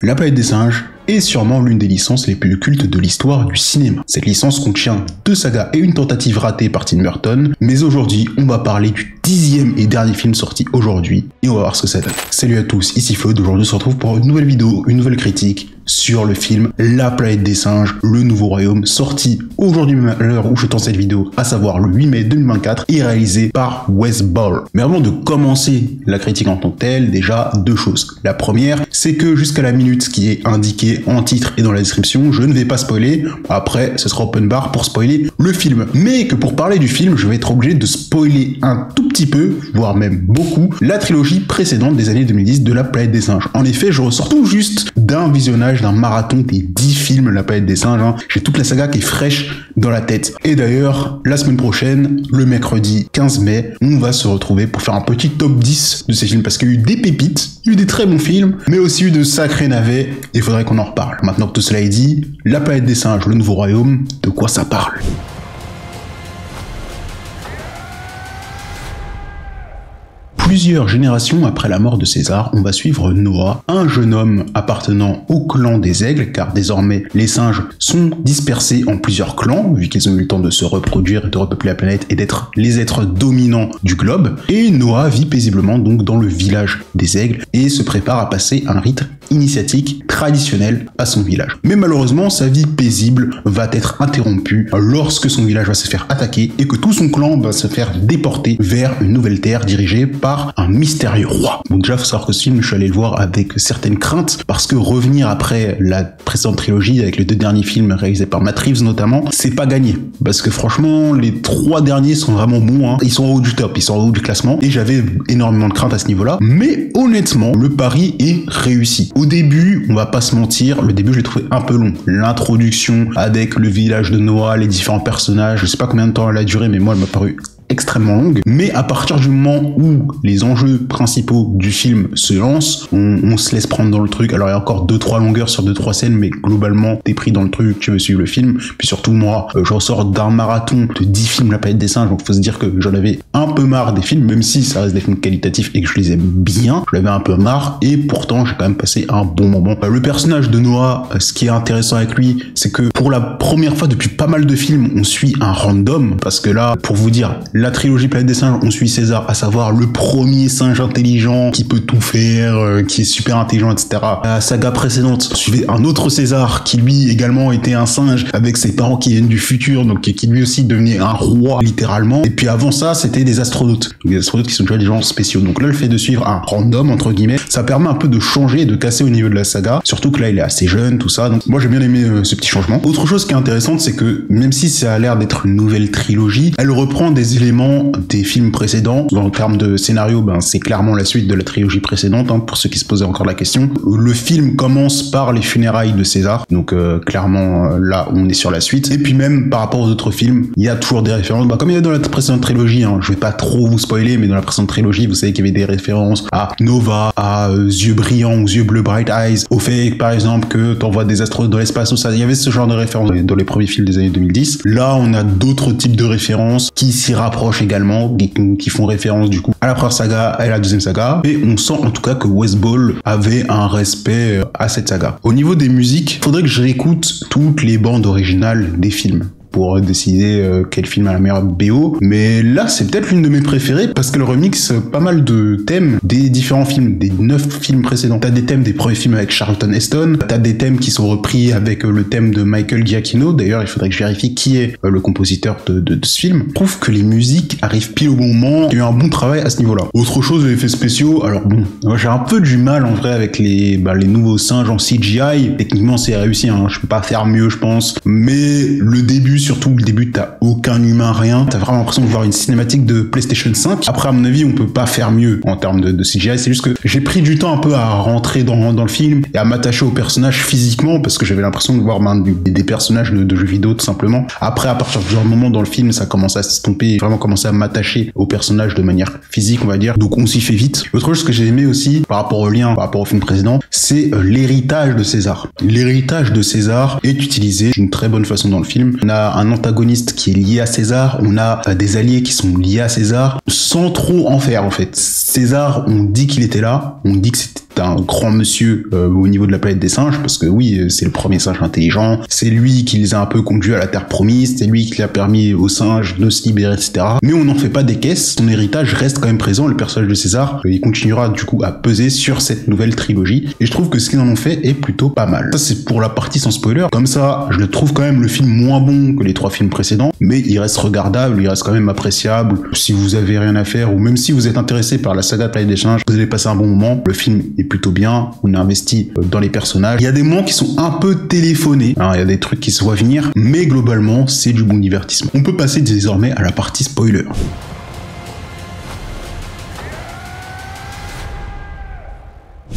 La planète des singes est sûrement l'une des licences les plus cultes de l'histoire du cinéma. Cette licence contient 2 sagas et une tentative ratée par Tim Burton, mais aujourd'hui on va parler du 10e et dernier film sorti aujourd'hui, et on va voir ce que ça donne. Salut à tous, ici Fod, aujourd'hui on se retrouve pour une nouvelle vidéo, une nouvelle critique sur le film La planète des singes, le nouveau royaume, sorti aujourd'hui même à l'heure où je tourne cette vidéo, à savoir le 8 mai 2024, et réalisé par Wes Ball. Mais avant de commencer la critique en tant que telle, déjà 2 choses. La première, c'est que jusqu'à la minute qui est indiquée en titre et dans la description, je ne vais pas spoiler, après ce sera open bar pour spoiler le film. Mais que pour parler du film, je vais être obligé de spoiler un tout petit peu, voire même beaucoup, la trilogie précédente des années 2010 de La planète des singes. En effet, je ressors tout juste d'un visionnage, d'un marathon des 10 films La planète des singes, J'ai toute la saga qui est fraîche dans la tête. Et d'ailleurs, la semaine prochaine, le mercredi 15 mai, on va se retrouver pour faire un petit top 10 de ces films, parce qu'il y a eu des pépites, il y a eu des très bons films, mais aussi eu de sacrés navets, et il faudrait qu'on en reparle. Maintenant que tout cela est dit, La planète des singes, le nouveau royaume, de quoi ça parle ? Plusieurs générations après la mort de César, on va suivre Noah, un jeune homme appartenant au clan des aigles, car désormais les singes sont dispersés en plusieurs clans, vu qu'ils ont eu le temps de se reproduire et de repeupler la planète et d'être les êtres dominants du globe. Et Noah vit paisiblement donc dans le village des aigles et se prépare à passer un rite initiatique traditionnel à son village. Mais malheureusement, sa vie paisible va être interrompue lorsque son village va se faire attaquer et que tout son clan va se faire déporter vers une nouvelle terre dirigée par un mystérieux roi. Donc déjà, faut savoir que ce film, je suis allé le voir avec certaines craintes, parce que revenir après la précédente trilogie, avec les 2 derniers films réalisés par Matt Reeves notamment, c'est pas gagné. Parce que franchement, les 3 derniers sont vraiment bons, Ils sont en haut du top, ils sont en haut du classement, et j'avais énormément de craintes à ce niveau-là. Mais honnêtement, le pari est réussi. Au début, on va pas se mentir, le début je l'ai trouvé un peu long. L'introduction avec le village de Noah, les différents personnages, je sais pas combien de temps elle a duré, mais moi elle m'a paru extrêmement longue, mais à partir du moment où les enjeux principaux du film se lancent, on se laisse prendre dans le truc. Alors il y a encore 2-3 longueurs sur 2-3 scènes, mais globalement t'es pris dans le truc, tu veux suivre le film. Puis surtout moi, je ressors d'un marathon de 10 films La planète des singes, donc faut se dire que j'en avais un peu marre des films, même si ça reste des films qualitatifs et que je les aime bien, je l'avais un peu marre, et pourtant j'ai quand même passé un bon moment. Le personnage de Noah, ce qui est intéressant avec lui, c'est que pour la première fois depuis pas mal de films, on suit un random, parce que là, pour vous dire, la trilogie Planète des singes, on suit César, à savoir le premier singe intelligent qui peut tout faire, qui est super intelligent, etc. La saga précédente suivait un autre César qui lui également était un singe avec ses parents qui viennent du futur, donc qui lui aussi devenait un roi littéralement. Et puis avant ça, c'était des astronautes. Donc, des astronautes qui sont déjà des gens spéciaux. Donc là, le fait de suivre un random entre guillemets, ça permet un peu de changer et de casser au niveau de la saga. Surtout que là, il est assez jeune, tout ça. Donc moi, j'ai bien aimé ce petit changement. Autre chose qui est intéressante, c'est que même si ça a l'air d'être une nouvelle trilogie, elle reprend des éléments des films précédents. En termes de scénario, c'est clairement la suite de la trilogie précédente, pour ceux qui se posaient encore la question. Le film commence par les funérailles de César, donc clairement là on est sur la suite. Et puis même par rapport aux autres films, il y a toujours des références, comme il y a dans la précédente trilogie, je vais pas trop vous spoiler, mais dans la précédente trilogie, vous savez qu'il y avait des références à Nova, à Yeux brillants ou Yeux bleus Bright Eyes, au fait par exemple que t'envoies des astronautes dans l'espace, ou ça, il y avait ce genre de références dans les premiers films des années 2010. Là on a d'autres types de références qui s'y rapprochent également, qui font référence du coup à la première saga et à la deuxième saga, et on sent en tout cas que Wes Ball avait un respect à cette saga. Au niveau des musiques, faudrait que je réécoute toutes les bandes originales des films pour décider quel film a la meilleure BO, mais là c'est peut-être l'une de mes préférées parce qu'elle remixe pas mal de thèmes des différents films, des 9 films précédents. T'as des thèmes des premiers films avec Charlton Heston, t'as des thèmes qui sont repris avec le thème de Michael Giacchino, d'ailleurs il faudrait que je vérifie qui est le compositeur de ce film. Je trouve que les musiques arrivent pile au bon moment, il y a eu un bon travail à ce niveau-là. Autre chose, les effets spéciaux, alors bon, moi j'ai un peu du mal en vrai avec les nouveaux singes en CGI, techniquement c'est réussi, je peux pas faire mieux je pense, mais le début, surtout le début, t'as aucun humain, rien. T'as vraiment l'impression de voir une cinématique de PlayStation 5. Après, à mon avis, on peut pas faire mieux en termes de CGI. C'est juste que j'ai pris du temps un peu à rentrer dans le film et à m'attacher aux personnages physiquement parce que j'avais l'impression de voir des personnages de jeux vidéo tout simplement. Après, à partir d'un moment dans le film, ça commence à s'estomper, vraiment commencer à m'attacher aux personnages de manière physique, on va dire. Donc on s'y fait vite. Autre chose que j'ai aimé aussi par rapport au lien, par rapport au film précédent, c'est l'héritage de César. L'héritage de César est utilisé d'une très bonne façon dans le film. On a un antagoniste qui est lié à César, on a des alliés qui sont liés à César, sans trop en faire en fait. César, on dit qu'il était là, on dit que c'était d'un grand monsieur au niveau de la planète des singes, parce que oui, c'est le premier singe intelligent, c'est lui qui les a un peu conduits à la terre promise, c'est lui qui a permis aux singes de se libérer, etc. Mais on n'en fait pas des caisses, son héritage reste quand même présent, le personnage de César, il continuera du coup à peser sur cette nouvelle trilogie, et je trouve que ce qu'ils en ont fait est plutôt pas mal. Ça c'est pour la partie sans spoiler, comme ça je le trouve quand même le film moins bon que les 3 films précédents, mais il reste regardable, il reste quand même appréciable. Si vous avez rien à faire, ou même si vous êtes intéressé par la saga de Planète des Singes, vous allez passer un bon moment, le film est plutôt bien, on est investi dans les personnages. Il y a des moments qui sont un peu téléphonés, hein, il y a des trucs qui se voient venir, mais globalement c'est du bon divertissement. On peut passer désormais à la partie spoiler.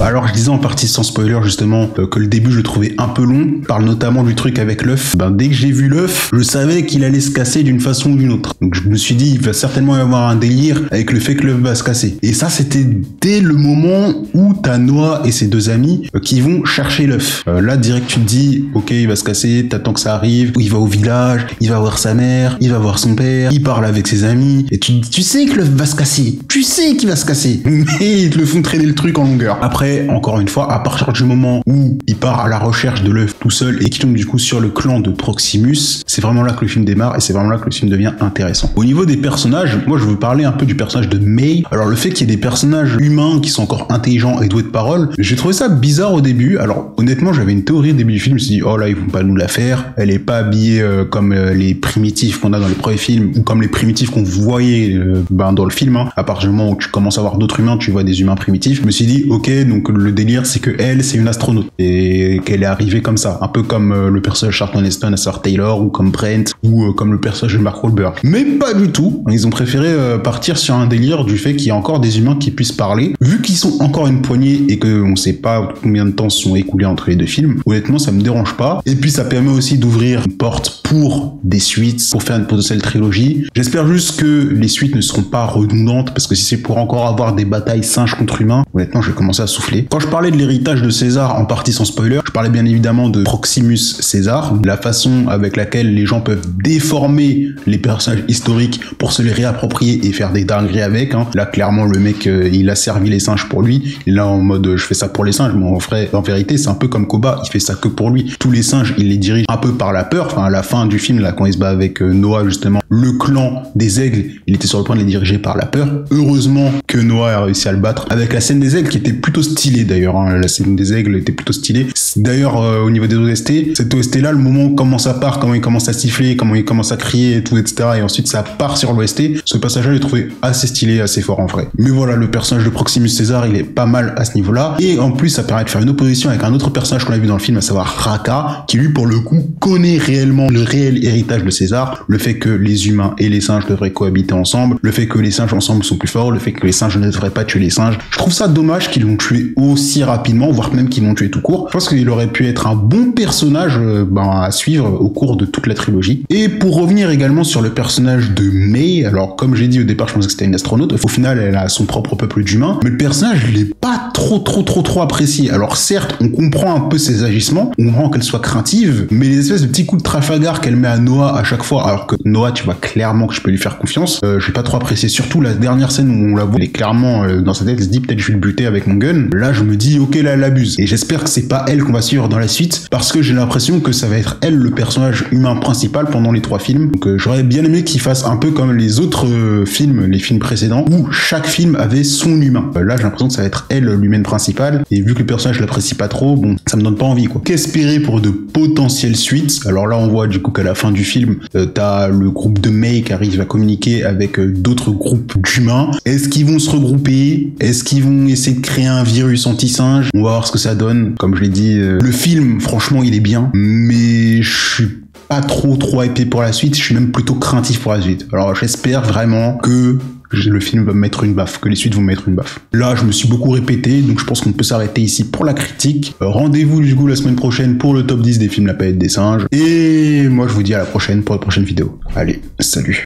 Alors je disais en partie sans spoiler justement que le début je le trouvais un peu long, je parle notamment du truc avec l'œuf. Dès que j'ai vu l'œuf, je savais qu'il allait se casser d'une façon ou d'une autre. Donc je me suis dit il va certainement y avoir un délire avec le fait que l'œuf va se casser. Et ça c'était dès le moment où t'as Noah et ses 2 amis qui vont chercher l'œuf. Là direct tu te dis ok il va se casser, t'attends que ça arrive, il va au village, il va voir sa mère, il va voir son père, il parle avec ses amis, et tu sais que l'œuf va se casser, tu sais qu'il va se casser, mais ils te le font traîner le truc en longueur. Après encore une fois, à partir du moment où il part à la recherche de l'œuf tout seul et qu'il tombe du coup sur le clan de Proximus, c'est vraiment là que le film démarre et c'est vraiment là que le film devient intéressant. Au niveau des personnages, moi je veux parler un peu du personnage de May. Alors le fait qu'il y ait des personnages humains qui sont encore intelligents et doués de parole, j'ai trouvé ça bizarre au début. Alors honnêtement, j'avais une théorie au début du film, je me suis dit oh là ils vont pas nous la faire, elle est pas habillée comme les primitifs qu'on a dans les premiers films ou comme les primitifs qu'on voyait dans le film. À partir du moment où tu commences à voir d'autres humains, tu vois des humains primitifs. Je me suis dit ok, donc le délire c'est que elle c'est une astronaute et qu'elle est arrivée comme ça, un peu comme le personnage Charlton Heston à Sir Taylor ou comme Brent ou comme le personnage de Mark Wahlberg. Mais pas du tout, ils ont préféré partir sur un délire du fait qu'il y a encore des humains qui puissent parler. Vu qu'ils sont encore une poignée et qu'on sait pas combien de temps se sont écoulés entre les 2 films, honnêtement ça me dérange pas. Et puis ça permet aussi d'ouvrir une porte pour des suites, pour faire une potentielle trilogie. J'espère juste que les suites ne seront pas redondantes, parce que si c'est pour encore avoir des batailles singes contre humains, honnêtement je vais commencer à souffler. Quand je parlais de l'héritage de César en partie sans spoiler, je parlais bien évidemment de Proximus César, la façon avec laquelle les gens peuvent déformer les personnages historiques pour se les réapproprier et faire des dingueries avec. Là clairement le mec il a servi les singes pour lui, et là en mode je fais ça pour les singes, mais en vérité c'est un peu comme Koba, il fait ça que pour lui. Tous les singes il les dirige un peu par la peur, enfin à la fin du film là quand il se bat avec Noah justement, le clan des aigles, il était sur le point de les diriger par la peur. Heureusement que Noah a réussi à le battre avec la scène des aigles qui était plutôt stylée d'ailleurs, la scène des aigles était plutôt stylée. D'ailleurs au niveau des OST, cette OST là, le moment où comment ça part, comment il commence à siffler, comment il commence à crier et tout etc, et ensuite ça part sur l'OST, ce passage là j'ai trouvé assez stylé, assez fort en vrai. Mais voilà, le personnage de Proximus César il est pas mal à ce niveau là, et en plus ça permet de faire une opposition avec un autre personnage qu'on a vu dans le film, à savoir Raka, qui lui pour le coup connaît réellement le réel héritage de César, le fait que les humains et les singes devraient cohabiter ensemble, le fait que les singes ensemble sont plus forts, le fait que les singes ne devraient pas tuer les singes. Je trouve ça dommage qu'ils l'ont tué aussi rapidement, voire même qu'ils l'ont tué tout court. Je pense qu'il aurait pu être un bon personnage à suivre au cours de toute la trilogie. Et pour revenir également sur le personnage de May, alors comme j'ai dit au départ je pensais que c'était une astronaute, au final elle a son propre peuple d'humains, mais le personnage il est pas trop apprécié. Alors certes on comprend un peu ses agissements, on comprend qu'elle soit craintive, mais les espèces de petits coups de Trafalgar qu'elle met à Noah à chaque fois, alors que Noah tu vois clairement que je peux lui faire confiance, j'ai pas trop apprécié, surtout la dernière scène où on la voit, elle est clairement dans sa tête, elle se dit peut-être je vais le buter avec mon gun. Là je me dis ok là elle abuse, et j'espère que c'est pas elle qu'on va suivre dans la suite, parce que j'ai l'impression que ça va être elle le personnage humain principal pendant les 3 films. Donc j'aurais bien aimé qu'il fasse un peu comme les autres films, les films précédents, où chaque film avait son humain. Là j'ai l'impression que ça va être elle l'humaine principale, et vu que le personnage je l'apprécie pas trop, bon ça me donne pas envie quoi. Qu'espérer pour de potentielles suites? Alors là on voit du coup qu'à la fin du film t'as le groupe de May qui arrive à communiquer avec d'autres groupes d'humains. Est-ce qu'ils vont se regrouper? Est-ce qu'ils vont essayer de créer un virus anti-singe? On va voir ce que ça donne. Comme je l'ai dit, le film franchement il est bien, mais je suis pas trop hypé pour la suite, je suis même plutôt craintif pour la suite. Alors j'espère vraiment que le film va me mettre une baffe, que les suites vont me mettre une baffe. Là, je me suis beaucoup répété, donc je pense qu'on peut s'arrêter ici pour la critique. Rendez-vous du coup la semaine prochaine pour le top 10 des films La Planète des Singes. Et moi, je vous dis à la prochaine pour la prochaine vidéo. Allez, salut.